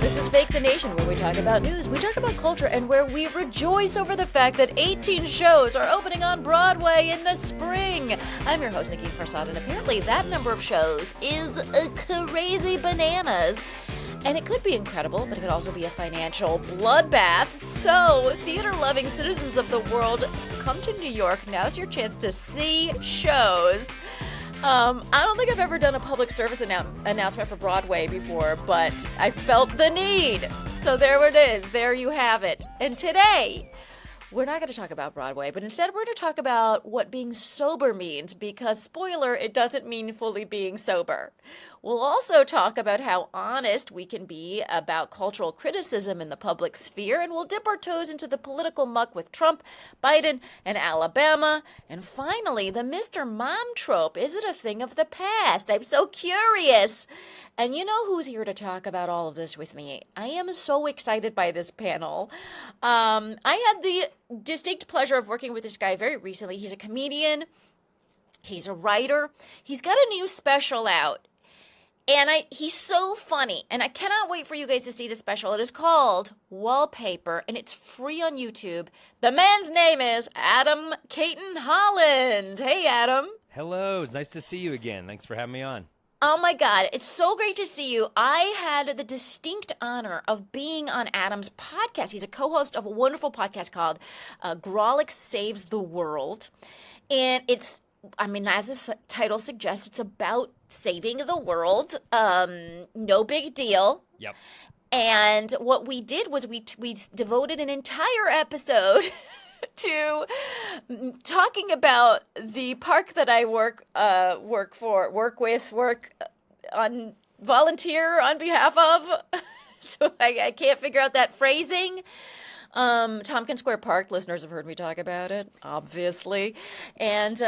This is Fake the Nation, where we talk about news, we talk about culture, and where we rejoice over the fact that 18 shows are opening on Broadway in the spring. I'm your host, Negin Farsad, and apparently that number of shows is crazy bananas. And it could be incredible, but it could also be a financial bloodbath. So, theater-loving citizens of the world, come to New York. Now's your chance to see shows. I don't think I've ever done a public service announcement for Broadway before, but I felt the need. So there it is. There you have it. And today, we're not going to talk about Broadway, but instead we're going to talk about what being sober means, because, spoiler, it doesn't mean fully being sober. We'll also talk about how honest we can be about cultural criticism in the public sphere, and we'll dip our toes into the political muck with Trump, Biden, and Alabama. And finally, the Mr. Mom trope. Is it a thing of the past? I'm so curious. And you know who's here to talk about all of this with me? I am so excited by this panel. I had the distinct pleasure of working with this guy very recently. He's a comedian. He's a writer. He's got a new special out. And he's so funny, and I cannot wait for you guys to see the special. It is called Wallpaper, and it's free on YouTube. The man's name is Adam Cayton-Powell. Hey, Adam. Hello. It's nice to see you again. Thanks for having me on. Oh, my God. It's so great to see you. I had the distinct honor of being on Adam's podcast. He's a co-host of a wonderful podcast called Grawlix Saves the World. And it's, as this title suggests, it's about saving the world. No big deal. Yep. And what we did was we devoted an entire episode to talking about the park that I volunteer on behalf of. So I can't figure out that phrasing. Tompkins Square Park, listeners have heard me talk about it, obviously. And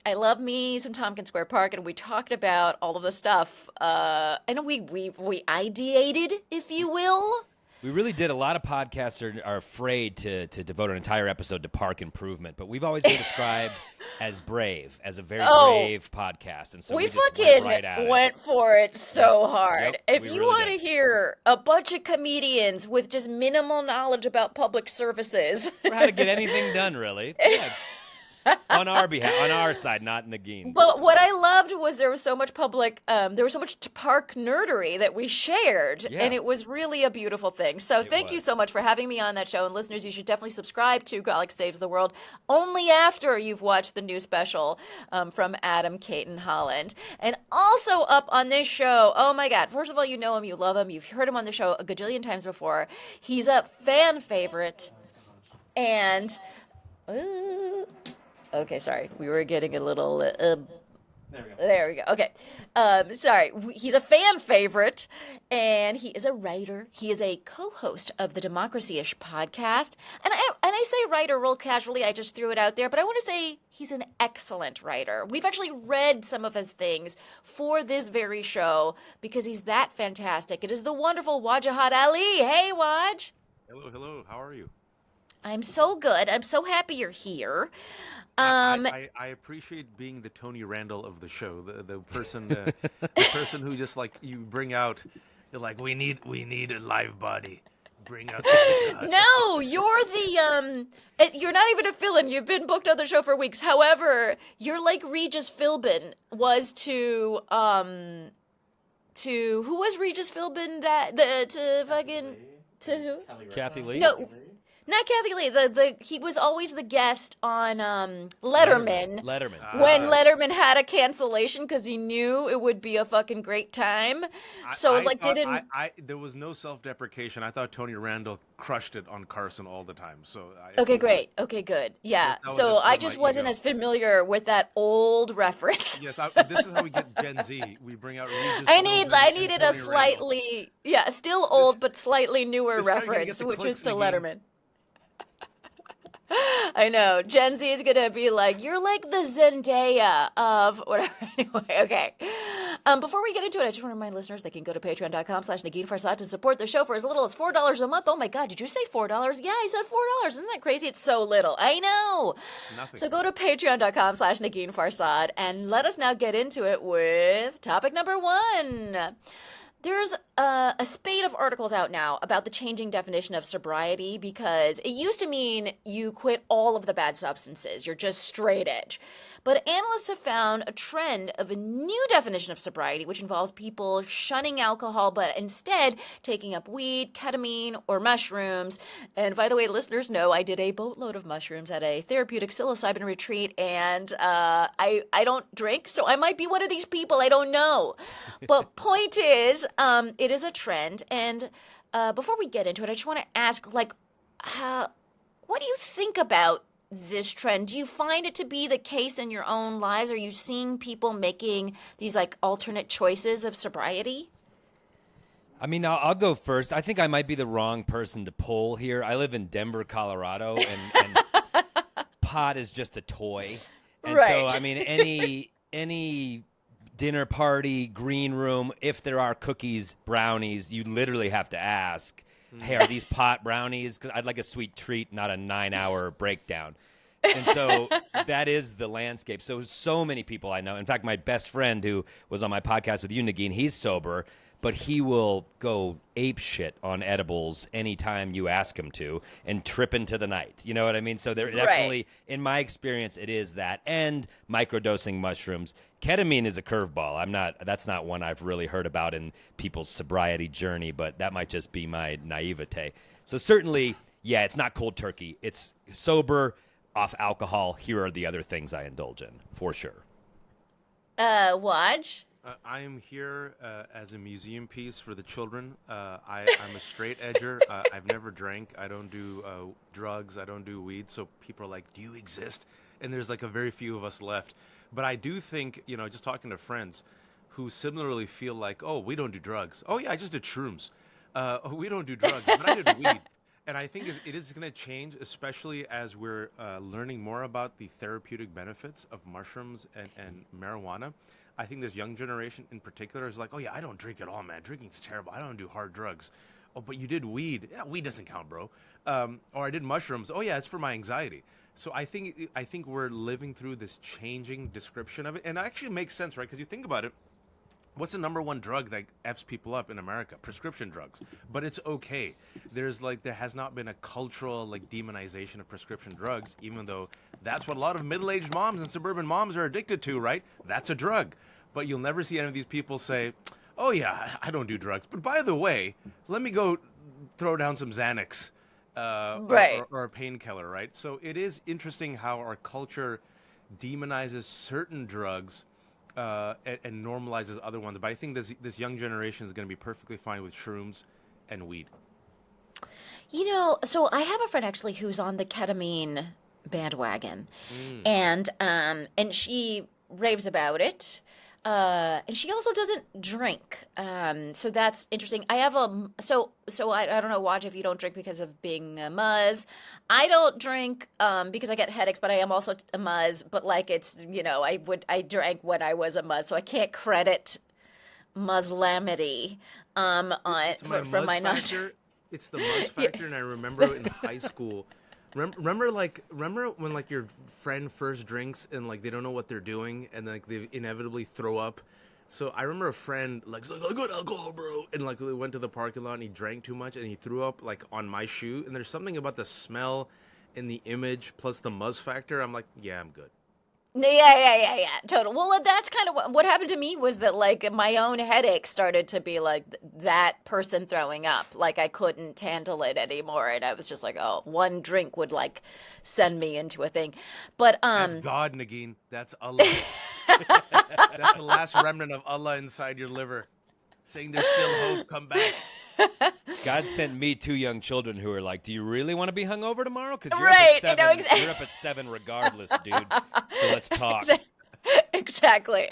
I love me some Tompkins Square Park, and we talked about all of the stuff. And we ideated, if you will. We really did. A lot of podcasts are afraid to devote an entire episode to park improvement, but we've always been described as brave, as a very brave podcast. And so we just fucking went for it so hard. Yep, if you want to hear a bunch of comedians with just minimal knowledge about public services. For how to get anything done, really. Yeah. On our behalf, on our side, not Negin. But what I loved was there was so much park nerdery that we shared, and it was really a beautiful thing. So thank you so much for having me on that show. And listeners, you should definitely subscribe to Grawlix Saves the World only after you've watched the new special from Adam Cayton-Powell. And also up on this show, oh my God, first of all, you know him, you love him, you've heard him on the show a gajillion times before. He's a fan favorite, and... Okay, sorry. We were getting a little... There we go. Okay. Sorry. He's a fan favorite, and he is a writer. He is a co-host of the Democracy-ish podcast. And I say writer real casually. I just threw it out there. But I want to say he's an excellent writer. We've actually read some of his things for this very show because he's that fantastic. It is the wonderful Wajahat Ali. Hey, Waj. Hello. How are you? I'm so good. I'm so happy you're here. I appreciate being the Tony Randall of the show, the person who just like you bring out, you're like we need a live body, bring out the God. No, you're the you're not even a fill-in. You've been booked on the show for weeks. However, you're like Regis Philbin was to who was Regis Philbin to who? Kathy Lee? No. Not Kathy Lee. He was always the guest on Letterman. When Letterman had a cancellation because he knew it would be a fucking great time. There was no self-deprecation. I thought Tony Randall crushed it on Carson all the time. So okay, great. Okay, good. Yeah. So I just wasn't as familiar with that old reference. Yes, this is how we get Gen Z. We bring out Regis. I needed a slightly still old but slightly newer reference, which is to Letterman. I know. Gen Z is going to be like, you're like the Zendaya of whatever. Anyway, okay. Before we get into it, I just want to remind listeners they can go to patreon.com/Negin Farsad to support the show for as little as $4 a month. Oh my God, did you say $4? Yeah, I said $4. Isn't that crazy? It's so little. I know. Nothing. So go to patreon.com/Negin Farsad and let us now get into it with topic number one. There's a spate of articles out now about the changing definition of sobriety because it used to mean you quit all of the bad substances, you're just straight edge. But analysts have found a trend of a new definition of sobriety, which involves people shunning alcohol but instead taking up weed, ketamine, or mushrooms. And by the way, listeners know I did a boatload of mushrooms at a therapeutic psilocybin retreat, and I don't drink, so I might be one of these people. I don't know. But point is, it is a trend. And before we get into it, I just want to ask, like, what do you think about this trend? Do you find it to be the case in your own lives? Are you seeing people making these like alternate choices of sobriety? I mean, I'll go first. I think I might be the wrong person to poll here. I live in Denver, Colorado, and pot is just a toy. And so, I mean, any dinner party, green room, if there are cookies, brownies, you literally have to ask, hey, are these pot brownies? Because I'd like a sweet treat, not a 9-hour breakdown. And so that is the landscape. So many people I know. In fact, my best friend who was on my podcast with you, Negin, he's sober, but he will go ape shit on edibles anytime you ask him to and trip into the night. You know what I mean? So there definitely, in my experience, it is that. And microdosing mushrooms. Ketamine is a curveball. That's not one I've really heard about in people's sobriety journey, but that might just be my naivete. So certainly, yeah, it's not cold turkey. It's sober, off alcohol. Here are the other things I indulge in, for sure. Waj? I am here as a museum piece for the children. I'm a straight edger. I've never drank. I don't do drugs. I don't do weed. So people are like, do you exist? And there's like a very few of us left. But I do think, just talking to friends who similarly feel like, oh, we don't do drugs. Oh, yeah, I just did shrooms. We don't do drugs, but I did weed. And I think it is going to change, especially as we're learning more about the therapeutic benefits of mushrooms and marijuana. I think this young generation in particular is like, oh, yeah, I don't drink at all, man. Drinking's terrible. I don't do hard drugs. Oh, but you did weed. Yeah, weed doesn't count, bro. Or I did mushrooms. Oh, yeah, it's for my anxiety. So I think we're living through this changing description of it. And it actually makes sense, right? Because you think about it. What's the number one drug that F's people up in America? Prescription drugs. But it's okay. There has not been a cultural demonization of prescription drugs, even though that's what a lot of middle-aged moms and suburban moms are addicted to, right? That's a drug. But you'll never see any of these people say, oh yeah, I don't do drugs. But by the way, let me go throw down some Xanax or a painkiller, right? So it is interesting how our culture demonizes certain drugs and normalizes other ones. But I think this young generation is going to be perfectly fine with shrooms and weed. So I have a friend actually who's on the ketamine bandwagon, and she raves about it. And she also doesn't drink. So that's interesting. I have so I don't know, Waj, if you don't drink because of being a Muzz. I don't drink because I get headaches, but I am also a Muzz. But it's I drank when I was a Muzz, so I can't credit Muslamity for my not. It's the Muzz factor, and I remember in high school. Remember when your friend first drinks and they don't know what they're doing and they inevitably throw up. So I remember a friend I got alcohol, bro, and we went to the parking lot and he drank too much and he threw up on my shoe. And there's something about the smell and the image plus the Muzz factor. I'm like, yeah, I'm good. Yeah, total. Well, that's kind of what happened to me was that my own headache started to be that person throwing up. I couldn't handle it anymore, and I was just like, oh, one drink would send me into a thing. But that's God, Negin. That's Allah. That's the last remnant of Allah inside your liver, saying there's still hope. Come back. God sent me 2 young children who are like, do you really want to be hungover tomorrow? Because you're, you're up at 7 regardless, dude. So let's talk. Exactly.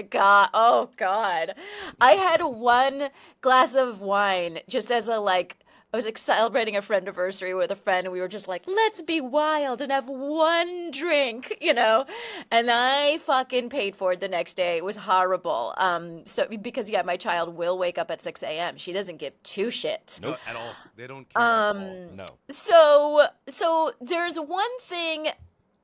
God. Oh, God. I had one glass of wine just as I was celebrating a friend anniversary with a friend, and we were just like, let's be wild and have one drink, and I fucking paid for it the next day. It was horrible. Because my child will wake up at 6 a.m. She doesn't give 2 shits. Nope. At all. They don't care at all. No. So there's one thing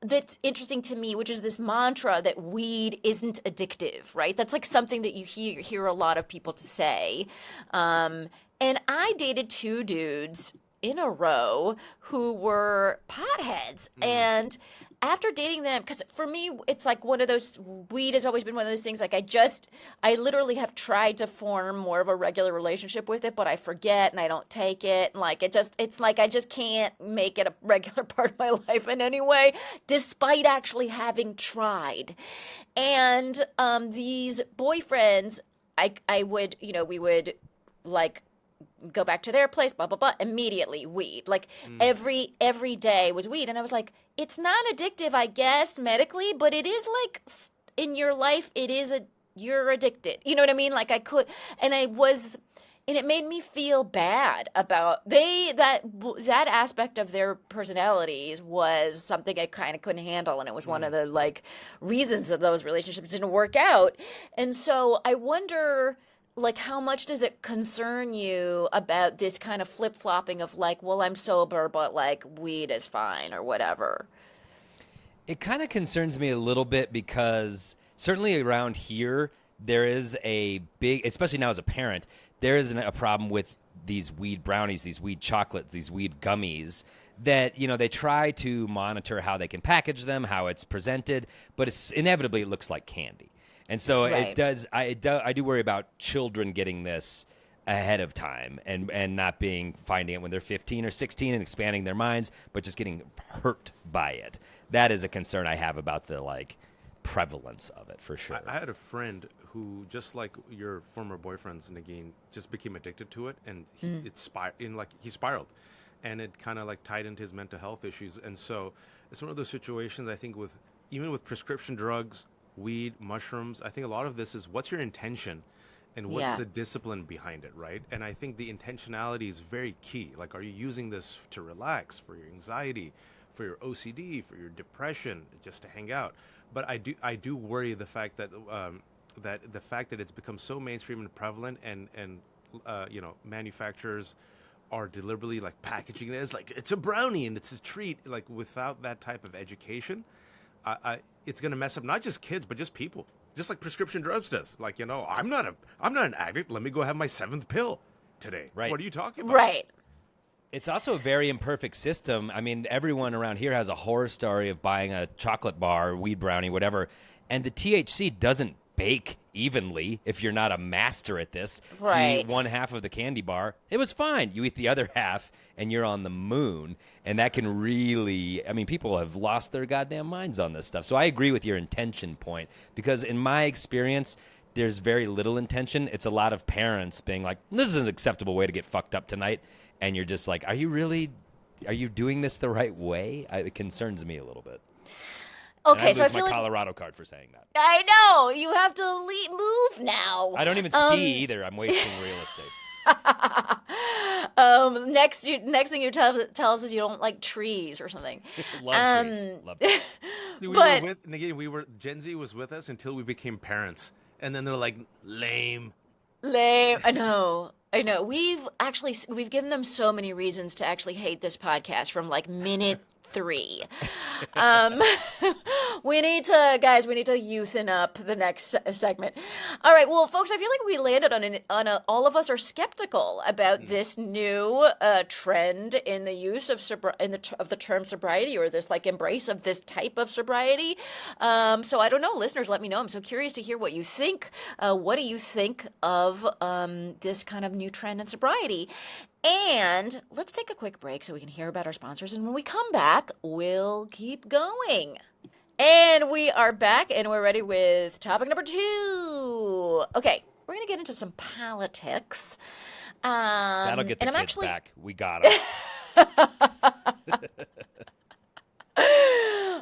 that's interesting to me, which is this mantra that weed isn't addictive, right? That's like something that you hear a lot of people to say. And I dated two dudes in a row who were potheads. And after dating them, because for me, it's like one of those, weed has always been one of those things. Like I literally have tried to form more of a regular relationship with it, but I forget and I don't take it. And like, it's like I just can't make it a regular part of my life in any way, despite actually having tried. And these boyfriends, I would, we would like go back to their place, blah blah blah, immediately weed. Like every day was weed, and I was like, it's not addictive, I guess, medically, but it is like in your life, you're addicted. You know what I mean? Like and it made me feel bad about that aspect of their personalities was something I kind of couldn't handle, and it was one of the like reasons that those relationships didn't work out. And so I wonder, like, how much does it concern you about this kind of flip-flopping of like, well, I'm sober, but like weed is fine or whatever? It kind of concerns me a little bit because certainly around here, there is a big, especially now as a parent, there is a problem with these weed brownies, these weed chocolates, these weed gummies that, they try to monitor how they can package them, how it's presented, but inevitably it looks like candy. And so Right. it does. I do worry about children getting this ahead of time and not finding it when they're 15 or 16 and expanding their minds, but just getting hurt by it. That is a concern I have about the like prevalence of it for sure. I had a friend who, just like your former boyfriend's, Negin, just became addicted to it, and he spiraled, and it kind of like tied into his mental health issues. And so it's one of those situations. I think even with prescription drugs, weed, mushrooms, I think a lot of this is what's your intention and what's the discipline behind it, right? And I think the intentionality is very key. Like, are you using this to relax, for your anxiety, for your OCD, for your depression, just to hang out? But I do worry the fact that that it's become so mainstream and prevalent, and manufacturers are deliberately like packaging it as like it's a brownie and it's a treat, like without that type of education. It's going to mess up not just kids, but just people, just like prescription drugs does. Like, I'm not an addict. Let me go have my 7th pill today. Right. What are you talking about? Right. It's also a very imperfect system. I mean, everyone around here has a horror story of buying a chocolate bar, weed brownie, whatever, and the THC doesn't bake evenly if you're not a master at this. Right. So you eat one half of the candy bar, it was fine. You eat the other half, and you're on the moon. And that can really, people have lost their goddamn minds on this stuff. So I agree with your intention point, because in my experience, there's very little intention. It's a lot of parents being like, this is an acceptable way to get fucked up tonight. And you're just like, are you doing this the right way? It concerns me a little bit. Okay, so I feel my like Colorado card for saying that. I know you have to move now. I don't even ski either. I'm wasting real estate. Next thing you tell us is you don't like trees or something. Love trees. Love trees. See, Gen Z was with us until we became parents, and then they're like, lame. I know. We've given them so many reasons to actually hate this podcast from like minute 3. We need to youthen up the next segment. All right, well, folks, I feel like we landed on all of us are skeptical about this new trend in the use of the term sobriety, or this like embrace of this type of sobriety. So I don't know, listeners, let me know. I'm so curious to hear what you think. What do you think of this kind of new trend in sobriety? And let's take a quick break so we can hear about our sponsors. And when we come back, we'll keep going. And we are back, and we're ready with topic number 2. Okay, we're going to get into some politics. That'll get the and kids back. We got them.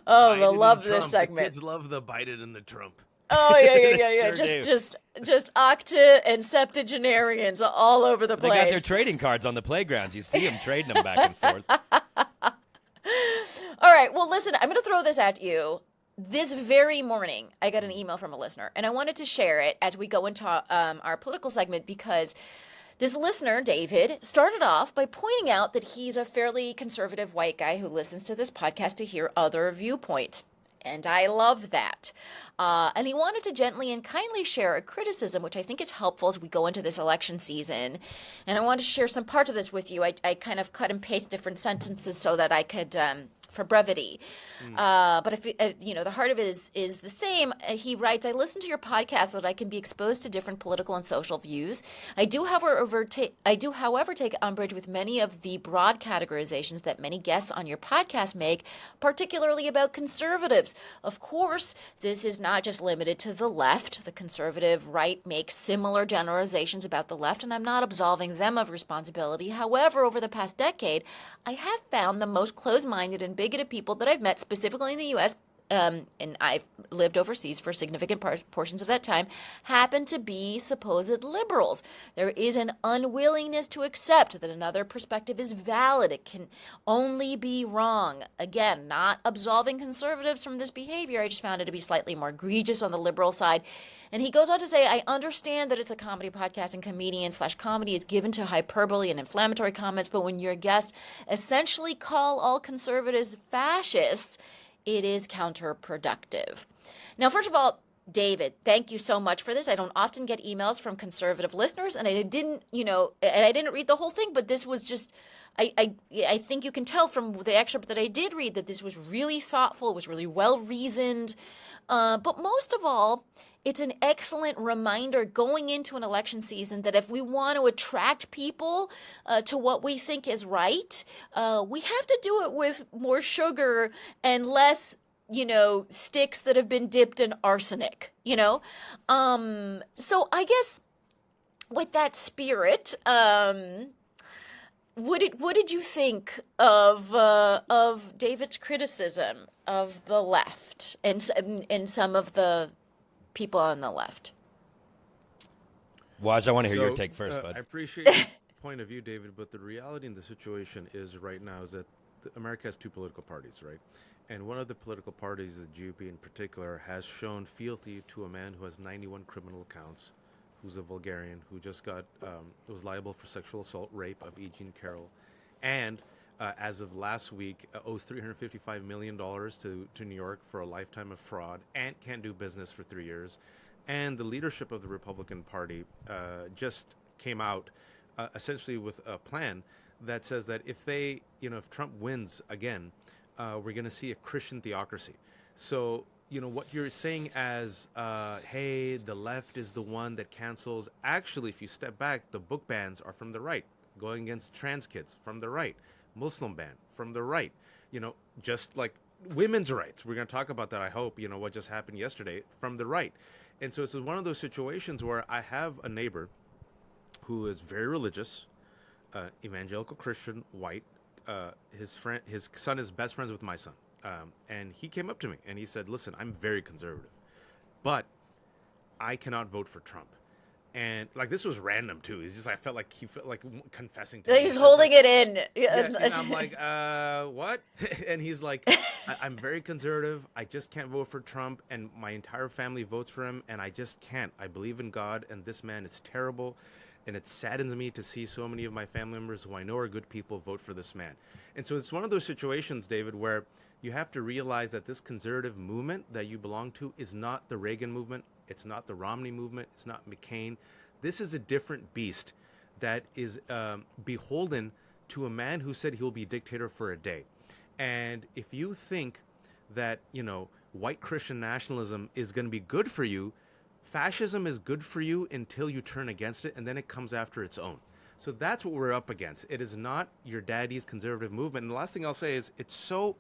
Oh, they'll Biden love and this Trump. segment. The kids love the Biden and the Trump. Oh, yeah. Sure Just octa and septuagenarians all over the They place. got their trading cards on the playgrounds. You see them trading them back and forth. All right, well, listen, I'm going to throw this at you. This very morning, I got an email from a listener, and I wanted to share it as we go into our political segment, because This listener, David, started off by pointing out that he's a fairly conservative white guy who listens to this podcast to hear other viewpoints. And I love that. And he wanted to gently and kindly share a criticism, which I think is helpful as we go into this election season. And I want to share some part of this with you. I kind of cut and paste different sentences so that I could, for brevity. But if the heart of it is the same. He writes, I listen to your podcast so that I can be exposed to different political and social views. I do, however, take umbrage with many of the broad categorizations that many guests on your podcast make, particularly about conservatives. Of course, this is not just limited to the left. The conservative right makes similar generalizations about the left, and I'm not absolving them of responsibility. However, over the past decade, I have found the most closed-minded and bigoted people that I've met, specifically in the U.S., and I've lived overseas for significant portions of that time, happen to be supposed liberals. There is an unwillingness to accept that another perspective is valid. It can only be wrong. Again, not absolving conservatives from this behavior. I just found it to be slightly more egregious on the liberal side. And he goes on to say, I understand that it's a comedy podcast and comedian/comedy is given to hyperbole and inflammatory comments, but when your guests essentially call all conservatives fascists, it is counterproductive. Now, first of all, David, thank you so much for this. I don't often get emails from conservative listeners, and I didn't read the whole thing, but this was just, I think you can tell from the excerpt that I did read that this was really thoughtful, it was really well-reasoned, but most of all, it's an excellent reminder going into an election season that if we want to attract people to what we think is right, we have to do it with more sugar and less, sticks that have been dipped in arsenic, So I guess with that spirit, what did you think of David's criticism of the left and some of the people on the left? Waj, I want to hear your take first, bud. I appreciate your point of view, David, but the reality in the situation is right now is that America has two political parties, right? And one of the political parties, the GOP in particular, has shown fealty to a man who has 91 criminal counts, who's a vulgarian, who just was liable for sexual assault, rape of E. Jean Carroll, and as of last week, owes $355 million to New York for a lifetime of fraud and can't do business for 3 years. And the leadership of the Republican Party just came out essentially with a plan that says that if Trump wins again, we're going to see a Christian theocracy. So, what you're saying as, hey, the left is the one that cancels. Actually, if you step back, the book bans are from the right, going against trans kids from the right. Muslim ban from the right, just like women's rights. We're going to talk about that, I hope, what just happened yesterday from the right. And so it's one of those situations where I have a neighbor who is very religious, evangelical Christian, white. His son is best friends with my son. And he came up to me and he said, listen, I'm very conservative, but I cannot vote for Trump. And this was random too. It's just I felt like he felt like confessing to me. He's holding it in. Yeah, and I'm like, what? And he's like, I'm very conservative. I just can't vote for Trump, and my entire family votes for him, and I just can't. I believe in God, and this man is terrible, and it saddens me to see so many of my family members who I know are good people vote for this man. And so it's one of those situations, David, where you have to realize that this conservative movement that you belong to is not the Reagan movement. It's not the Romney movement. It's not McCain. This is a different beast that is beholden to a man who said he'll be dictator for a day. And if you think that, white Christian nationalism is going to be good for you, fascism is good for you until you turn against it, and then it comes after its own. So that's what we're up against. It is not your daddy's conservative movement. And the last thing I'll say is it's so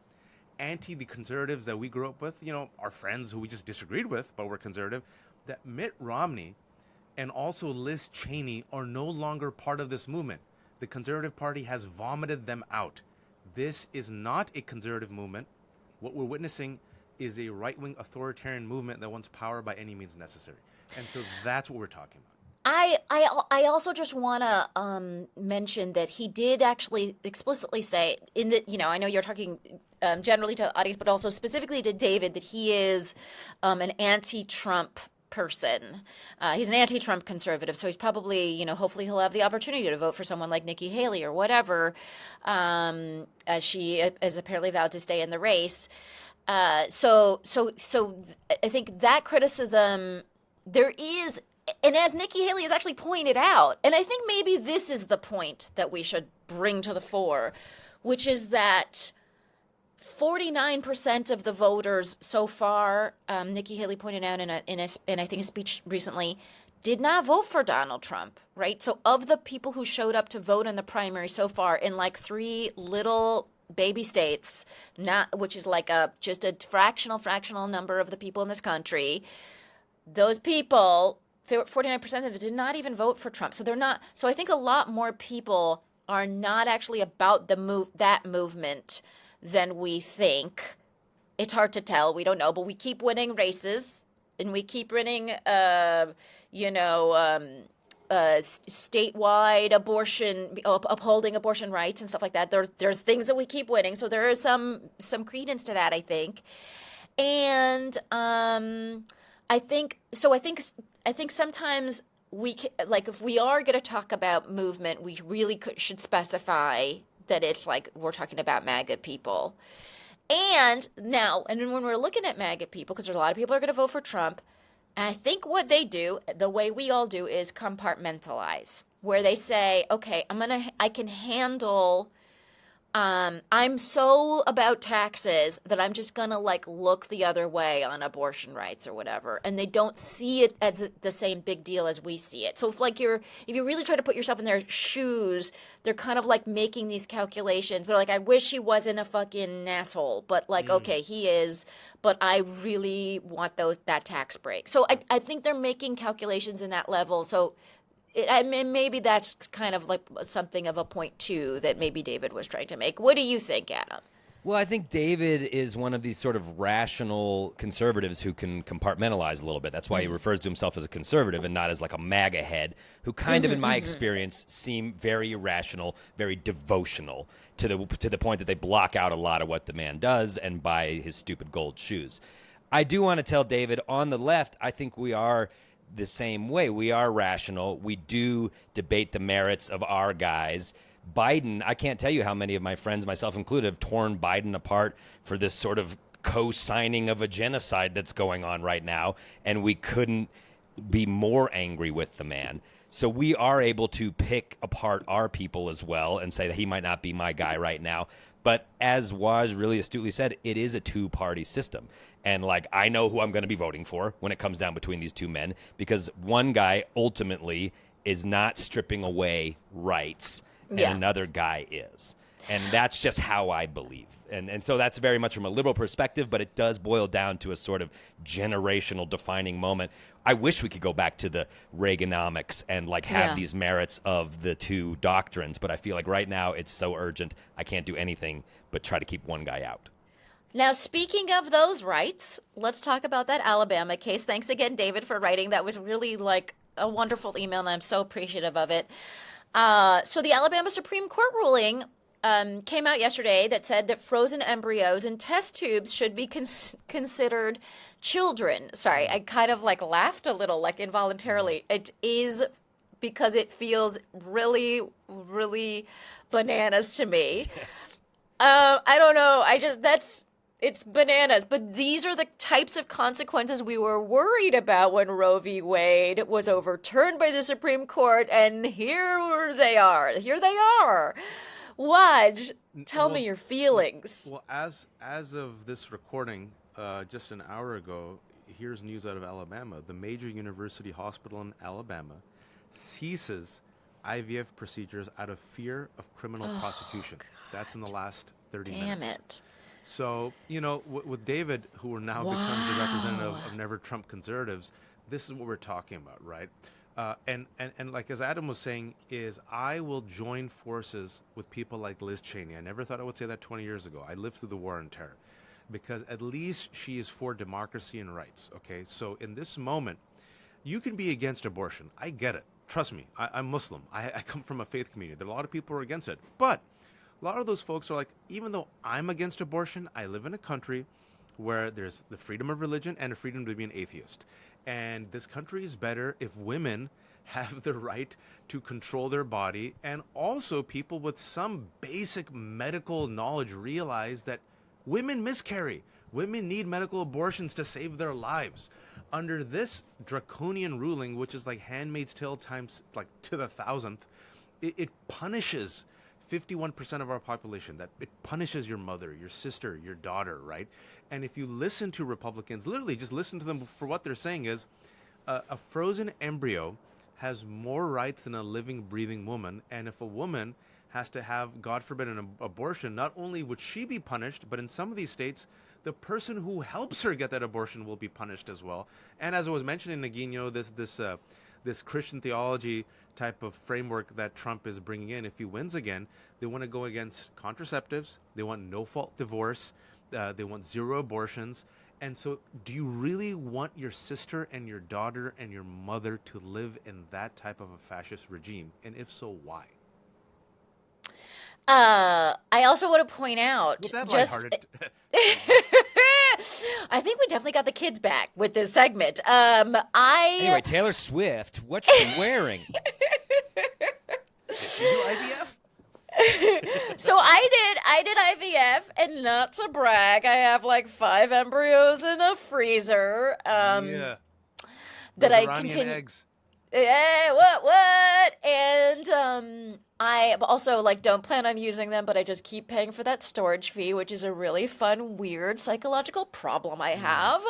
anti the conservatives that we grew up with, our friends who we just disagreed with, but were conservative, that Mitt Romney and also Liz Cheney are no longer part of this movement. The Conservative Party has vomited them out. This is not a conservative movement. What we're witnessing is a right-wing authoritarian movement that wants power by any means necessary. And so that's what we're talking about. I also just want to mention that he did actually explicitly say in the, I know you're talking generally to the audience, but also specifically to David, that he is an anti-Trump person. He's an anti-Trump conservative, so he's probably, hopefully he'll have the opportunity to vote for someone like Nikki Haley or whatever, as she is apparently vowed to stay in the race. So I think that criticism there is, and as Nikki Haley has actually pointed out, and I think maybe this is the point that we should bring to the fore, which is that 49% of the voters so far, Nikki Haley pointed out in I think a speech recently, did not vote for Donald Trump, right? So of the people who showed up to vote in the primary so far in like 3 little baby states, which is like just a fractional number of the people in this country, those people, 49% of it did not even vote for Trump. So they're not. So I think a lot more people are not actually about that movement than we think. It's hard to tell. We don't know, but we keep winning races and we keep winning, statewide abortion, upholding abortion rights and stuff like that. There's things that we keep winning. So there is some credence to that, I think. And I think sometimes if we are going to talk about movement, we really should specify that it's like we're talking about MAGA people. And when we're looking at MAGA people, because there's a lot of people who are going to vote for Trump, and I think what they do, the way we all do, is compartmentalize, where they say, okay, I can handle, I'm so about taxes that I'm just going to look the other way on abortion rights or whatever. And they don't see it as the same big deal as we see it. So if you really try to put yourself in their shoes, they're kind of making these calculations. They're like, I wish he wasn't a fucking asshole, but okay, he is, but I really want that tax break. So I think they're making calculations in that level. So maybe that's kind of something of a point too that maybe David was trying to make. What do you think, Adam? Well, I think David is one of these sort of rational conservatives who can compartmentalize a little bit. That's why he refers to himself as a conservative and not as a MAGA head, who kind of, in my experience, seem very irrational, very devotional to the point that they block out a lot of what the man does and buy his stupid gold shoes. I do want to tell David, on the left, I think we are the same way. We are rational. We do debate the merits of our guys. Biden, I can't tell you how many of my friends, myself included, have torn Biden apart for this sort of co-signing of a genocide that's going on right now, and we couldn't be more angry with the man. So we are able to pick apart our people as well and say that he might not be my guy right now. But as Waj really astutely said, it is a two-party system. And I know who I'm going to be voting for when it comes down between these two men, because one guy ultimately is not stripping away rights and another guy is. And that's just how I believe. And so that's very much from a liberal perspective, but it does boil down to a sort of generational defining moment. I wish we could go back to the Reaganomics and have these merits of the two doctrines, but I feel like right now it's so urgent, I can't do anything but try to keep one guy out. Now, speaking of those rights, let's talk about that Alabama case. Thanks again, David, for writing. That was really a wonderful email, and I'm so appreciative of it. So the Alabama Supreme Court ruling came out yesterday that said that frozen embryos in test tubes should be considered children. Sorry, I kind of laughed a little, involuntarily. It is because it feels really, really bananas to me. Yes. I don't know. It's bananas. But these are the types of consequences we were worried about when Roe v. Wade was overturned by the Supreme Court. And here they are. Here they are. Waj, tell me your feelings. Well, as of this recording, just an hour ago, here's news out of Alabama. The major university hospital in Alabama ceases IVF procedures out of fear of criminal prosecution. God. That's in the last 30 minutes. Damn it. So, with David, who now becomes the representative of Never Trump conservatives, this is what we're talking about, right? And as Adam was saying, is I will join forces with people like Liz Cheney. I never thought I would say that 20 years ago. I lived through the war on terror, because at least she is for democracy and rights. Okay, so in this moment, you can be against abortion. I get it. Trust me, I'm Muslim. I come from a faith community. There are a lot of people who are against it, but a lot of those folks are even though I'm against abortion, I live in a country where there's the freedom of religion and the freedom to be an atheist. And this country is better if women have the right to control their body, and also people with some basic medical knowledge realize that women miscarry. Women need medical abortions to save their lives. Under this draconian ruling, which is like Handmaid's Tale times like to the thousandth, it punishes 51% of our population. That it punishes your mother, your sister, your daughter, right? And if you listen to Republicans, literally just listen to them for what they're saying is, a frozen embryo has more rights than a living, breathing woman. And if a woman has to have, God forbid, an abortion, not only would she be punished, but in some of these states, the person who helps her get that abortion will be punished as well. And as I was mentioning, Negin, you know, this Christian theology type of framework that Trump is bringing in, if he wins again, they want to go against contraceptives. They want no-fault divorce. They want zero abortions. And so do you really want your sister and your daughter and your mother to live in that type of a fascist regime? And if so, why? I also want to point out, With that just lighthearted... I think we definitely got the kids back with this segment. Anyway, Taylor Swift, what's she wearing? Did she do IVF? So I did IVF, and not to brag, I have like 5 embryos in a freezer. Yeah. That Those I Iranian continue. eggs. Yeah, what? And I also like don't plan on using them, but I just keep paying for that storage fee, which is a really fun, weird psychological problem I have.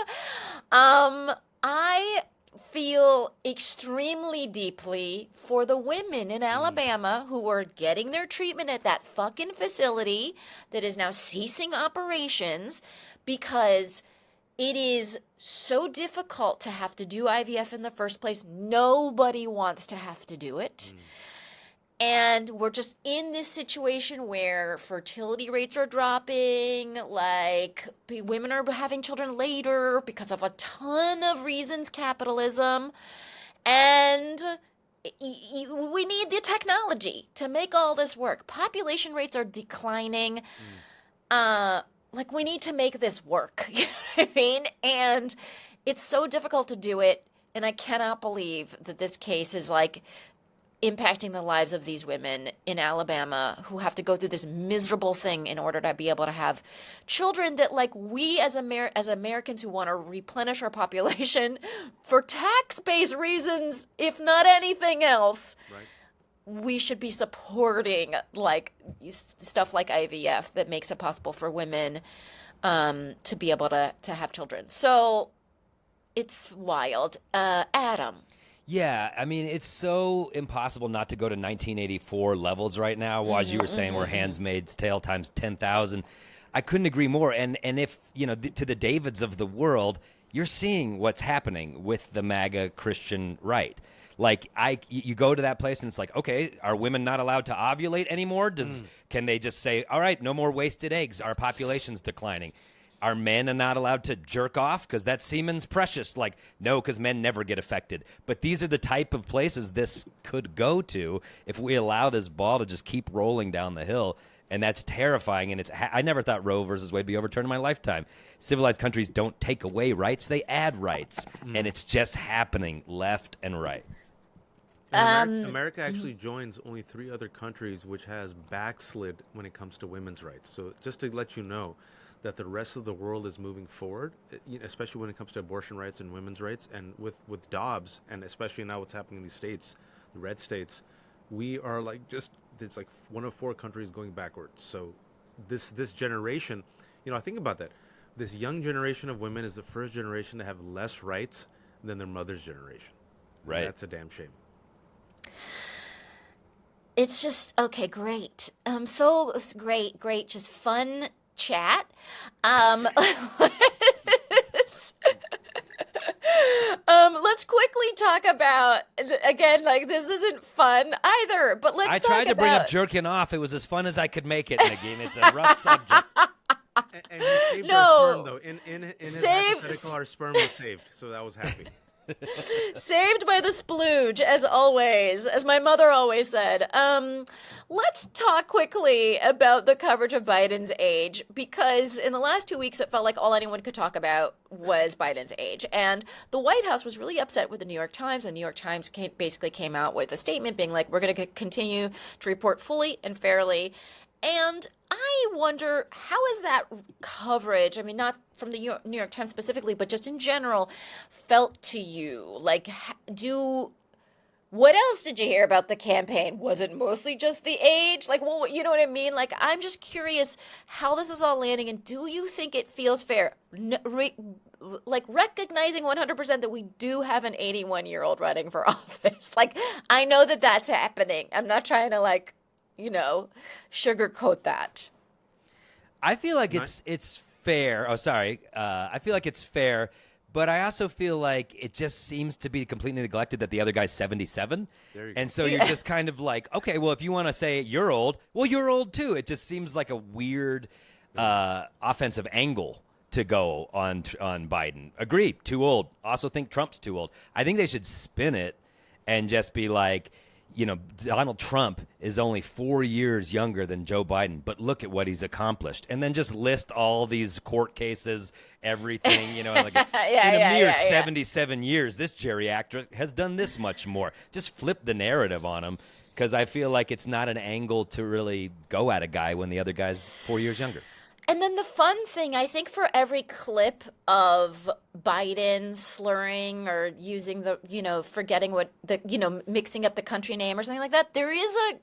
I feel extremely deeply for the women in Alabama who are getting their treatment at that fucking facility that is now ceasing operations because it is so difficult to have to do IVF in the first place. Nobody wants to have to do it. And we're just in this situation where fertility rates are dropping, like women are having children later because of a ton of reasons, capitalism. And we need the technology to make all this work. Population rates are declining. Like, we need to make this work, you know what I mean? And it's so difficult to do it, and I cannot believe that this case is, like, impacting the lives of these women in Alabama who have to go through this miserable thing in order to be able to have children that, like, we as Americans who want to replenish our population for tax-based reasons, if not anything else, Right. we should be supporting like stuff like IVF that makes it possible for women to be able to have children. So it's wild. Adam. Yeah, I mean, it's so impossible not to go to 1984 levels right now. Waj, you were saying we're Handmaid's Tale times 10,000. I couldn't agree more. And if, you know, to the Davids of the world, you're seeing what's happening with the MAGA Christian right. Like, you go to that place and it's like, okay, are women not allowed to ovulate anymore? Can they just say, all right, no more wasted eggs, our population's declining? Are men not allowed to jerk off because that semen's precious? Like, no, because men never get affected. But these are the type of places this could go to if we allow this ball to just keep rolling down the hill. And that's terrifying. And I never thought Roe versus Wade be overturned in my lifetime. Civilized countries don't take away rights, they add rights. And it's just happening left and right. America actually joins only 3 other countries which has backslid when it comes to women's rights. So just to let you know that the rest of the world is moving forward, especially when it comes to abortion rights and women's rights. And with Dobbs, and especially now what's happening in these states, the red states, we are like it's like one of 4 countries going backwards. So this generation, you know, I think about that. This young generation of women is the first generation to have less rights than their mother's generation. Right. And that's a damn shame. It's just, okay, great. So it's great, just fun chat. Let's quickly talk about, again, like, this isn't fun either, but let's talk about... I tried to bring up jerking off. It was as fun as I could make it, Negin. It's a rough subject. And he saved our sperm, though. In his hypothetical, our sperm was saved, so that was happy. Saved by the splooge, as always, as my mother always said. Let's talk quickly about the coverage of Biden's age, because in the last 2 weeks, it felt like all anyone could talk about was Biden's age. And the White House was really upset with the New York Times. The New York Times basically came out with a statement being like, we're going to continue to report fully and fairly. And I wonder, how is that coverage, I mean, not from the New York Times specifically, but just in general, felt to you? Like, what else did you hear about the campaign? Was it mostly just the age? Like, well, you know what I mean? Like, I'm just curious how this is all landing, and do you think it feels fair? Like, recognizing 100% that we do have an 81-year-old running for office. Like, I know that that's happening. I'm not trying to, like, sugarcoat that. I feel like it's fair. Oh, sorry. I feel like it's fair, but I also feel like it just seems to be completely neglected that the other guy's 77. And so you're just kind of like, okay, well, if you want to say you're old, well, you're old too. It just seems like a weird offensive angle to go on Biden. Agreed, too old. Also think Trump's too old. I think they should spin it and just be like, Donald Trump is only 4 years younger than Joe Biden, but look at what he's accomplished. And then just list all these court cases, everything, in a mere 77 years, this geriatric has done this much more. Just flip the narrative on him, because I feel like it's not an angle to really go at a guy when the other guy's 4 years younger. And then the fun thing, I think for every clip of Biden slurring or using forgetting mixing up the country name or something like that, there is a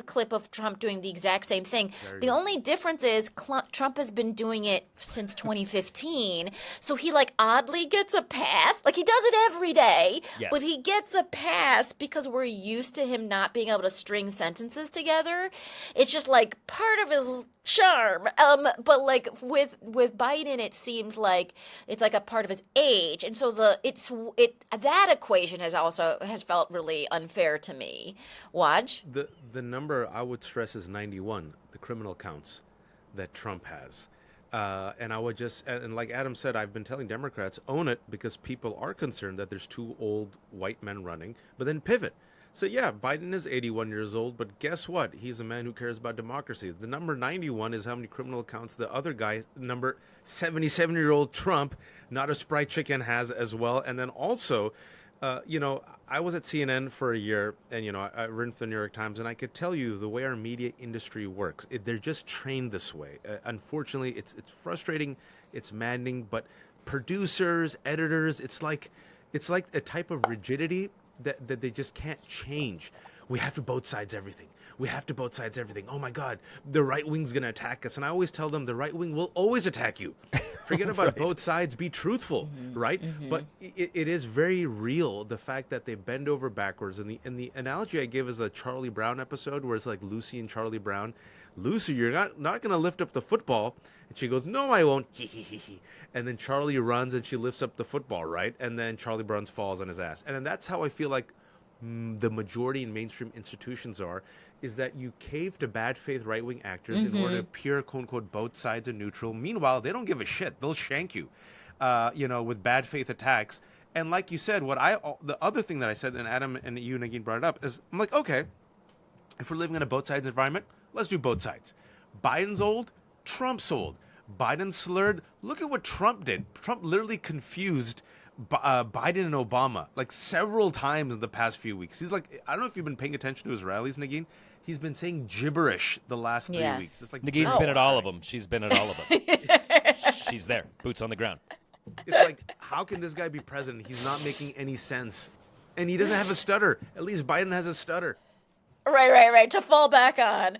clip of Trump doing the exact same thing. The only difference is Trump has been doing it since 2015, so he oddly gets a pass. Like, he does it every day, yes, but he gets a pass because we're used to him not being able to string sentences together. It's just part of his charm. But with Biden, it seems like it's a part of his age, and so that equation has felt really unfair to me. Waj? The number I would stress is 91, the criminal counts that Trump has. And I would and like Adam said, I've been telling Democrats, own it, because people are concerned that there's two old white men running, but then pivot. So yeah, Biden is 81 years old, but guess what? He's a man who cares about democracy. The number 91 is how many criminal counts the other guy, number 77-year-old Trump, not a Sprite chicken, has as well. And then also, I was at CNN for a year, and I written for the New York Times, and I could tell you the way our media industry works. They're just trained this way. Unfortunately, it's frustrating, it's maddening, but producers, editors, it's like a type of rigidity that they just can't change. We have to both sides everything. We have to both sides everything. Oh my God, the right wing's gonna attack us, and I always tell them the right wing will always attack you. Forget about right. Both sides. Be truthful, right? But it is very real, the fact that they bend over backwards. And the analogy I give is a Charlie Brown episode where it's like Lucy and Charlie Brown. Lucy, you're not gonna lift up the football, and she goes, no, I won't. And then Charlie runs and she lifts up the football, right? And then Charlie Brown falls on his ass. And then that's how I feel like the majority in mainstream institutions is that you cave to bad faith right-wing actors in order to appear, quote-unquote, both sides are neutral. Meanwhile, they don't give a shit. They'll shank you, with bad faith attacks. And like you said, the other thing that I said, and Adam and you, Negin, brought it up, is I'm like, okay, if we're living in a both sides environment, let's do both sides. Biden's old, Trump's old. Biden slurred. Look at what Trump did. Trump literally confused Biden and Obama several times in the past few weeks. He's I don't know if you've been paying attention to his rallies, Negin. He's been saying gibberish the last 3 weeks. It's Nagin's been at all of them. She's been at all of them. She's there, boots on the ground. It's how can this guy be president? He's not making any sense, and he doesn't have a stutter. At least Biden has a stutter. Right. To fall back on.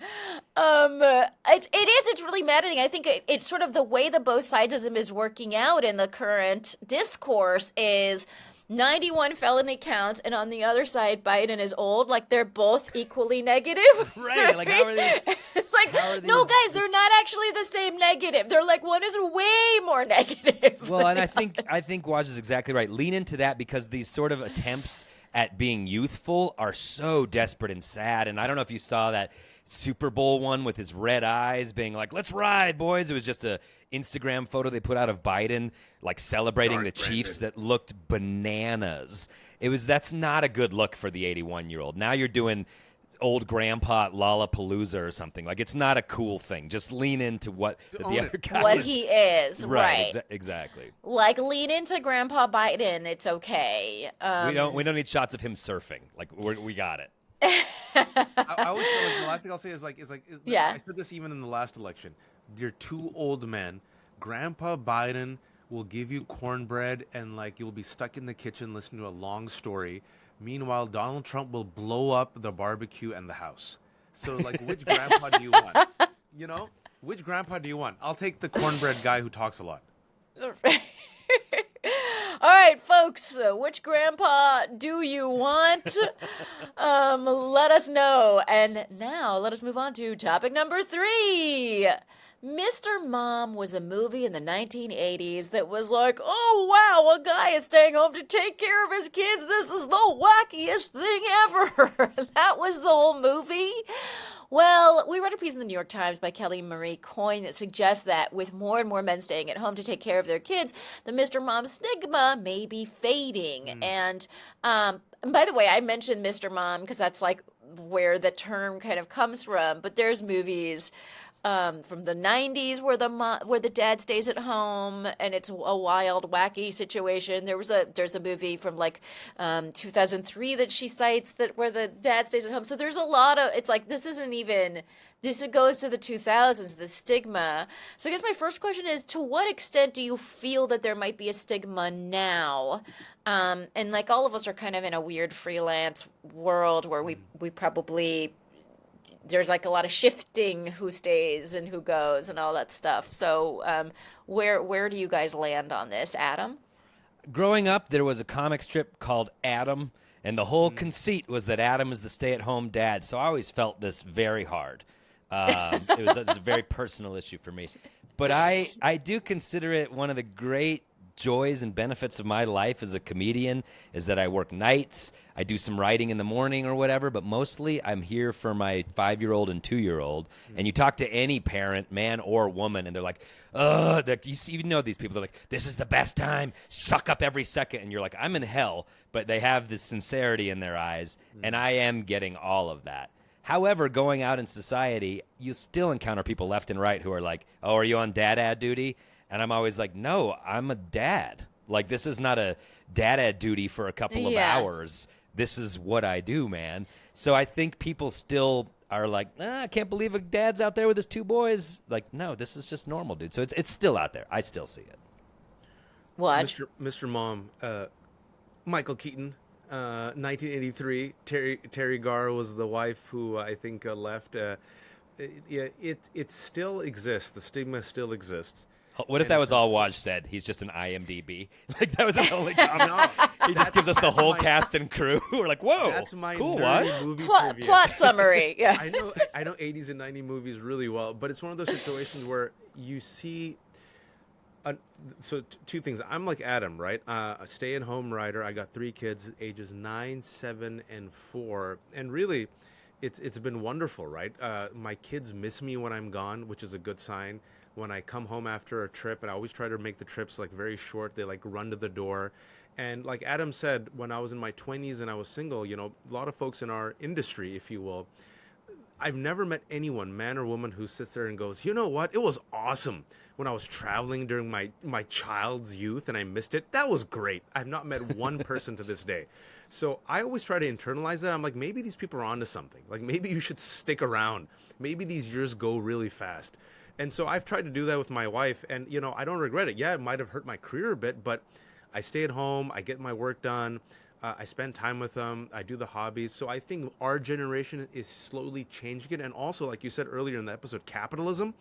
It's really maddening. I think it's sort of the way the both sidesism is working out in the current discourse is 91 felony counts, and on the other side, Biden is old. They're both equally negative. Right. How are these? It's no, guys, they're not actually the same negative. They're one is way more negative. Well, and I think Waj is exactly right. Lean into that, because these sort of attempts at being youthful are so desperate and sad. And I don't know if you saw that Super Bowl one with his red eyes being like, let's ride, boys. It was just a Instagram photo they put out of Biden, like celebrating the Chiefs that looked bananas. That's not a good look for the 81-year-old. Now you're doing old grandpa Lollapalooza or something. Like, it's not a cool thing. Just lean into what the other guy what he is, right? Exactly. Like, lean into Grandpa Biden. It's okay. We don't need shots of him surfing. Like, we got it. I always feel like the last thing I'll say is yeah. I said this even in the last election. You're two old men. Grandpa Biden will give you cornbread and like you'll be stuck in the kitchen listening to a long story. Meanwhile, Donald Trump will blow up the barbecue and the house. So, like, which grandpa do you want? You know, which grandpa do you want? I'll take the cornbread guy who talks a lot. All right, folks, which grandpa do you want? Let us know. And now let us move on to topic number 3. Mr. Mom was a movie in the 1980s that was like, oh, wow, a guy is staying home to take care of his kids. This is the wackiest thing ever. That was the whole movie. Well, we read a piece in the New York Times by Kelly Marie Coyne that suggests that with more and more men staying at home to take care of their kids, the Mr. Mom stigma may be fading. And by the way, I mentioned Mr. Mom because that's like where the term kind of comes from. But there's movies from the 90s where the dad stays at home and it's a wild, wacky situation. There's a movie from like 2003 that she cites where the dad stays at home. So there's a lot of, it's like, this goes to the 2000s, the stigma. So I guess my first question is, to what extent do you feel that there might be a stigma now? And like all of us are kind of in a weird freelance world where we probably, there's like a lot of shifting who stays and who goes and all that stuff. So where do you guys land on this, Adam? Growing up, there was a comic strip called Adam, and the whole conceit was that Adam is the stay-at-home dad. So I always felt this very hard. It was a very personal issue for me. But I do consider it one of the great joys and benefits of my life as a comedian is that I work nights. I do some writing in the morning or whatever, but mostly I'm here for my 5-year-old and 2-year-old. And you talk to any parent, man or woman, and they're like, you know these people, they're like, this is the best time, suck up every second. And you're like, I'm in hell, but they have this sincerity in their eyes, and I am getting all of that. However, going out in society, you still encounter people left and right who are like, oh, are you on dad-ad duty? And I'm always like, no, I'm a dad. Like, this is not a dad-ad duty for a couple of hours. This is what I do, man. So I think people still are like, I can't believe a dad's out there with his 2 boys. Like, no, this is just normal, dude. So it's still out there. I still see it. What? Mr. Mom, Michael Keaton, 1983. Terry Garr was the wife who I think left. It still exists. The stigma still exists. What if that was all Waj said? He's just an IMDb. Like, that was his only comment. He just gives us the whole cast and crew. We're like, whoa, that's my cool, Waj. Movie plot summary. Yeah. I know 80s and 90s movies really well, but it's one of those situations where you see. So 2 things. I'm like Adam, right? A stay-at-home writer. I got 3 kids, ages 9, 7, and 4, and really, it's been wonderful, right? My kids miss me when I'm gone, which is a good sign. When I come home after a trip, and I always try to make the trips like very short, they like run to the door. And like Adam said, when I was in my 20s and I was single, you know, a lot of folks in our industry, if you will, I've never met anyone, man or woman, who sits there and goes, you know what, it was awesome when I was traveling during my child's youth and I missed it. That was great. I've not met one person to this day. So I always try to internalize that. I'm like, maybe these people are onto something. Like, maybe you should stick around. Maybe these years go really fast. And so I've tried to do that with my wife, and, you know, I don't regret it. Yeah, it might have hurt my career a bit, but I stay at home, I get my work done, I spend time with them, I do the hobbies. So I think our generation is slowly changing it. And also, like you said earlier in the episode, capitalism,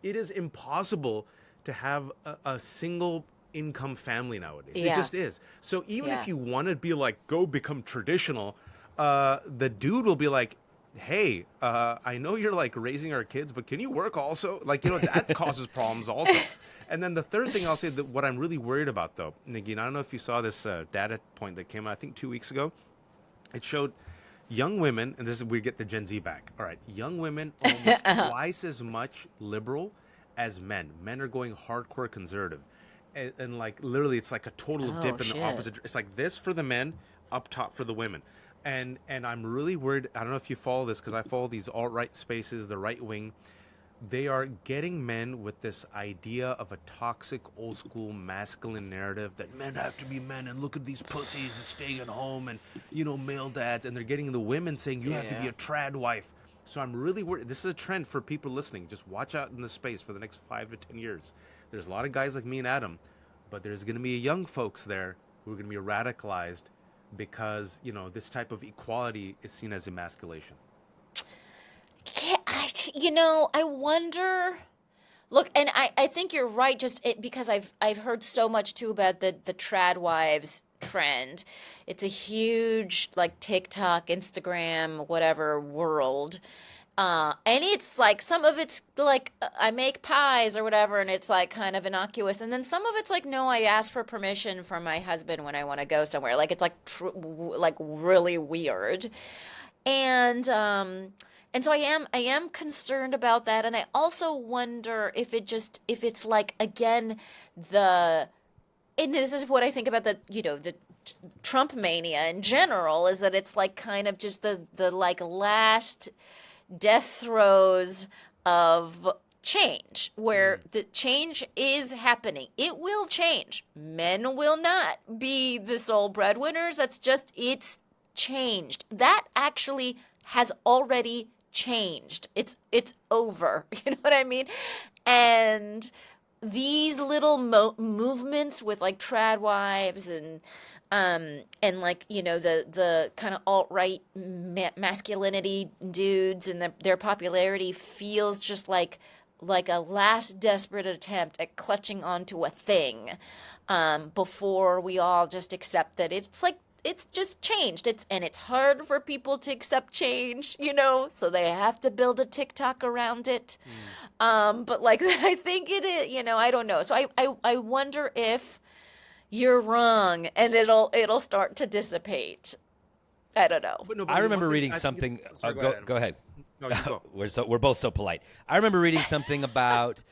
it is impossible to have a single income family nowadays. Yeah. It just is. So even if you want to be like, go become traditional, the dude will be like, hey, I know you're like raising our kids, but can you work also? Like, you know, that causes problems also. And then the third thing I'll say, that what I'm really worried about, though, Negin, I don't know if you saw this data point that came out, I think 2 weeks ago. It showed young women, and this is we get the Gen Z back. All right, young women almost twice as much liberal as men. Men are going hardcore conservative, and like literally, it's like a total dip in the opposite. It's like this for the men, up top for the women. And I'm really worried. I don't know if you follow this because I follow these alt-right spaces, the right wing. They are getting men with this idea of a toxic old school masculine narrative that men have to be men and look at these pussies staying at home and, you know, male dads. And they're getting the women saying you have to be a trad wife. So I'm really worried. This is a trend for people listening. Just watch out in the space for the next 5 to 10 years. There's a lot of guys like me and Adam, but there's going to be young folks there who are going to be radicalized because, you know, this type of equality is seen as emasculation. I wonder. Look, and I think you're right. Because I've heard so much too about the trad wives trend. It's a huge like TikTok, Instagram, whatever world. And it's like some of it's like I make pies or whatever, and it's like kind of innocuous. And then some of it's like, no, I ask for permission from my husband when I want to go somewhere. Like it's like like really weird. And so I am concerned about that, and I also wonder if it's like again and this is what I think about the Trump mania in general is that it's like kind of just the like last death throes of change where the change is happening. It will change. Men will not be the sole breadwinners. It's changed. That actually has already changed. It's over. You know what I mean? And these little movements with like trad wives and like the kind of alt-right masculinity dudes and their popularity feels just like a last desperate attempt at clutching onto a thing before we all just accept that it's just changed. It's hard for people to accept change, so they have to build a TikTok around it. But like I think it is, I don't know. So I wonder if you're wrong and it'll start to dissipate. I don't know. But I remember reading something. Go ahead. No, you go. We're both so polite. I remember reading something about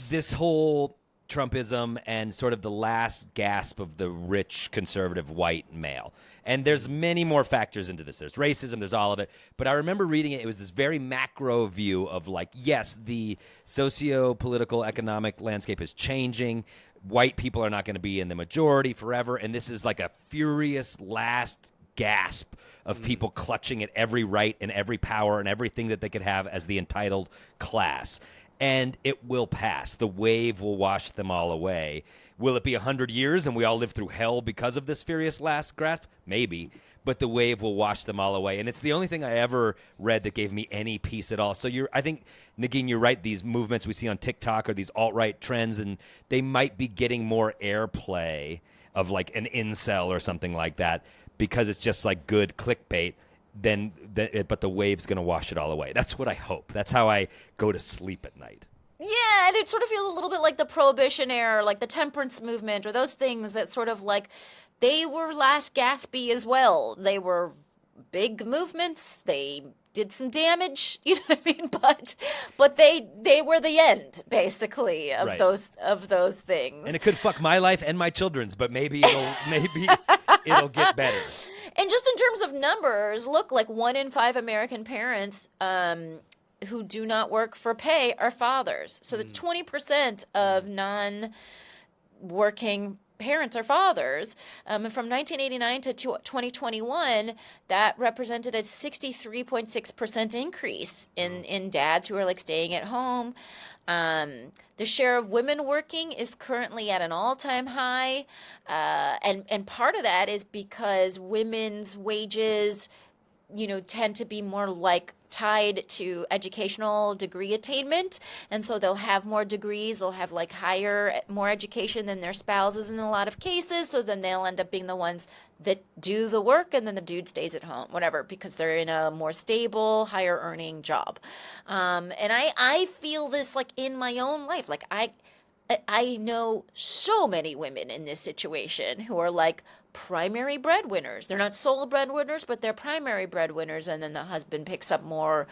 this whole Trumpism and sort of the last gasp of the rich conservative white male. And there's many more factors into this. There's racism, there's all of it. But I remember reading it. It was this very macro view of like, yes, the socio-political economic landscape is changing. White people are not going to be in the majority forever. And this is like a furious last gasp of people clutching at every right and every power and everything that they could have as the entitled class. And it will pass. The wave will wash them all away. Will it be 100 years and we all live through hell because of this furious last grasp? Maybe. But the wave will wash them all away. And it's the only thing I ever read that gave me any peace at all. So I think, Negin, you're right. These movements we see on TikTok are these alt-right trends, and they might be getting more airplay of like an incel or something like that because it's just like good clickbait. But the wave's going to wash it all away. That's what I hope. That's how I go to sleep at night. Yeah, and it sort of feels a little bit like the Prohibition era, like the temperance movement, or those things that sort of like, they were last gaspy as well. They were big movements. They did some damage, you know what I mean? But they were the end, basically, of Right. those things. And it could fuck my life and my children's, but maybe it'll get better. And just in terms of numbers, look, like 1 in 5 American parents who do not work for pay are fathers. So that's 20% of non-working parents are fathers. And from 1989 to 2021, that represented a 63.6% increase in dads who are like staying at home. The share of women working is currently at an all-time high, and part of that is because women's wages, tend to be more like tied to educational degree attainment, and so they'll have more degrees, they'll have like more education than their spouses in a lot of cases, so then they'll end up being the ones that do the work, and then the dude stays at home, whatever, because they're in a more stable, higher earning job. And I feel this like in my own life, like I know so many women in this situation who are like primary breadwinners. They're not sole breadwinners, but they're primary breadwinners, and then the husband picks up more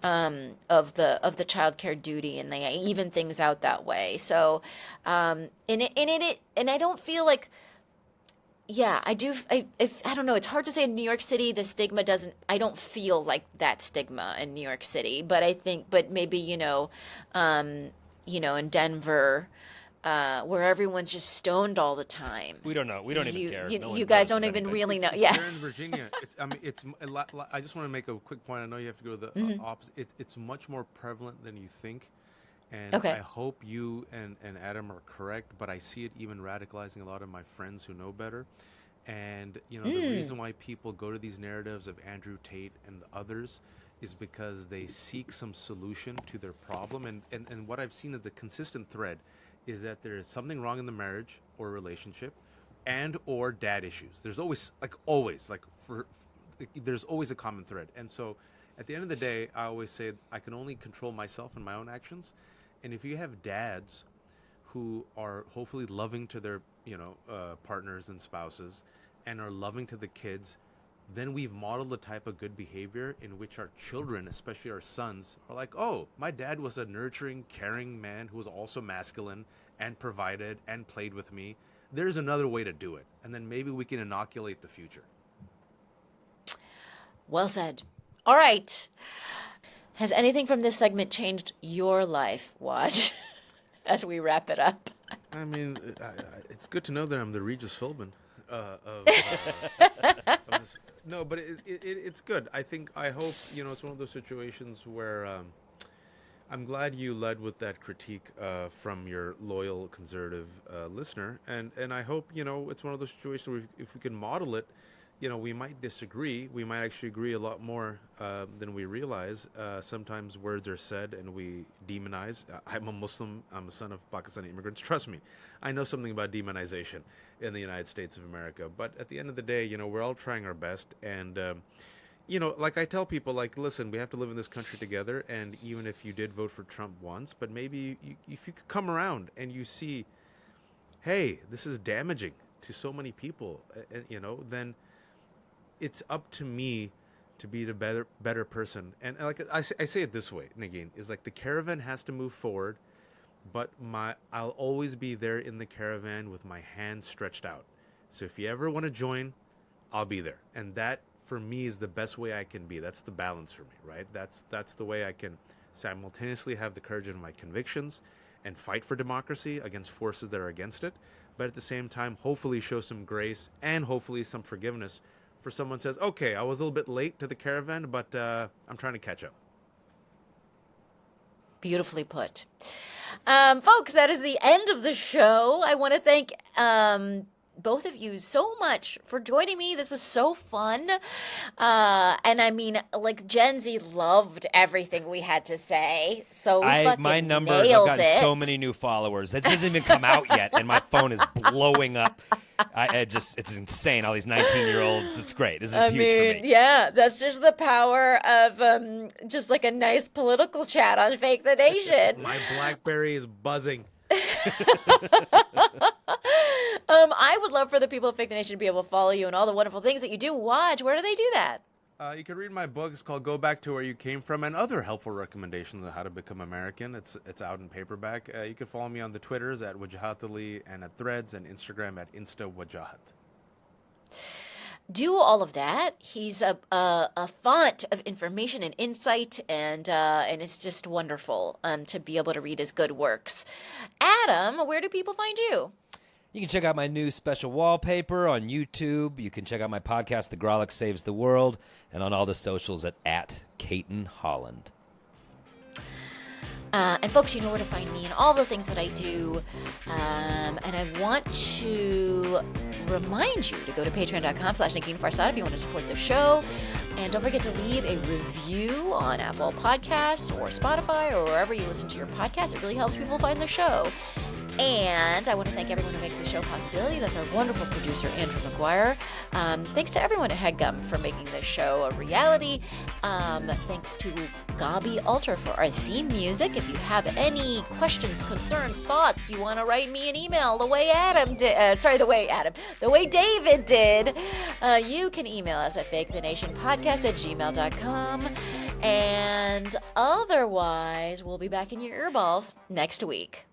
of the childcare duty, and they even things out that way. So, and I don't feel like. Yeah, I do. I don't know. It's hard to say in New York City, the stigma doesn't, I don't feel like that stigma in New York City, but I think, but maybe, in Denver, where everyone's just stoned all the time. We don't know. We don't even care. No You one guys knows don't even anything. really know. It's Yeah. there in Virginia. It's a lot. I just want to make a quick point. I know you have to go to the opposite. It's much more prevalent than you think. And Okay. I hope you and Adam are correct, but I see it even radicalizing a lot of my friends who know better. And, the reason why people go to these narratives of Andrew Tate and the others is because they seek some solution to their problem. And what I've seen as the consistent thread is that there is something wrong in the marriage or relationship and or dad issues. There's always, there's always a common thread. And so at the end of the day, I always say I can only control myself and my own actions. And if you have dads who are hopefully loving to their, partners and spouses and are loving to the kids, then we've modeled the type of good behavior in which our children, especially our sons, are like, oh, my dad was a nurturing, caring man who was also masculine and provided and played with me. There's another way to do it. And then maybe we can inoculate the future. Well said. All right. Has anything from this segment changed your life, Waj, as we wrap it up? I mean, it's good to know that I'm the Regis Philbin of this. No, but it's good. I hope, it's one of those situations where I'm glad you led with that critique from your loyal conservative listener. And I hope, it's one of those situations where if we can model it, we might disagree. We might actually agree a lot more than we realize. Sometimes words are said and we demonize. I'm a Muslim. I'm a son of Pakistani immigrants. Trust me, I know something about demonization in the United States of America. But at the end of the day, we're all trying our best. And, like I tell people, listen, we have to live in this country together. And even if you did vote for Trump once, but maybe if you could come around and you see, hey, this is damaging to so many people, then it's up to me to be the better person. And like I say it this way, Negin, is like the caravan has to move forward, but I'll always be there in the caravan with my hand stretched out. So if you ever want to join, I'll be there. And that for me is the best way I can be. That's the balance for me, right? That's the way I can simultaneously have the courage in my convictions and fight for democracy against forces that are against it, but at the same time hopefully show some grace and hopefully some forgiveness for someone says, okay, I was a little bit late to the caravan, but I'm trying to catch up. Beautifully put. Folks, that is the end of the show. I want to thank both of you so much for joining me. This was so fun. And I mean, like, Gen Z loved everything we had to say. So we fucking my numbers, nailed I've gotten it. so many new followers. It hasn't even come out yet, and my phone is blowing up. It's insane. All these 19-year-olds. It's great. This is huge for me. Yeah, that's just the power of just like a nice political chat on Fake the Nation. My BlackBerry is buzzing. I would love for the people of Fake the Nation to be able to follow you and all the wonderful things that you do. Watch. Where do they do that? You can read my book. It's called Go Back to Where You Came From, and other helpful recommendations on how to become American. It's out in paperback. You can follow me on the Twitters at Wajahat Ali and at Threads and Instagram at InstaWajahat. Do all of that. He's a font of information and insight, and it's just wonderful to be able to read his good works. Adam, where do people find you? You can check out my new special wallpaper on YouTube. You can check out my podcast, The Grolic Saves the World, and on all the socials at Cayton Holland. And folks, you know where to find me and all the things that I do. And I want to remind you to go to patreon.com/Negin Farsad if you want to support the show. And don't forget to leave a review on Apple Podcasts or Spotify or wherever you listen to your podcast. It really helps people find the show. And I want to thank everyone who makes the show possibility. That's our wonderful producer, Andrew McGuire. Thanks to everyone at HeadGum for making this show a reality. Thanks to Gabi Alter for our theme music. If you have any questions, concerns, thoughts, you want to write me an email the way the way David did, you can email us at fakethenationpodcast@gmail.com. And otherwise, we'll be back in your earballs next week.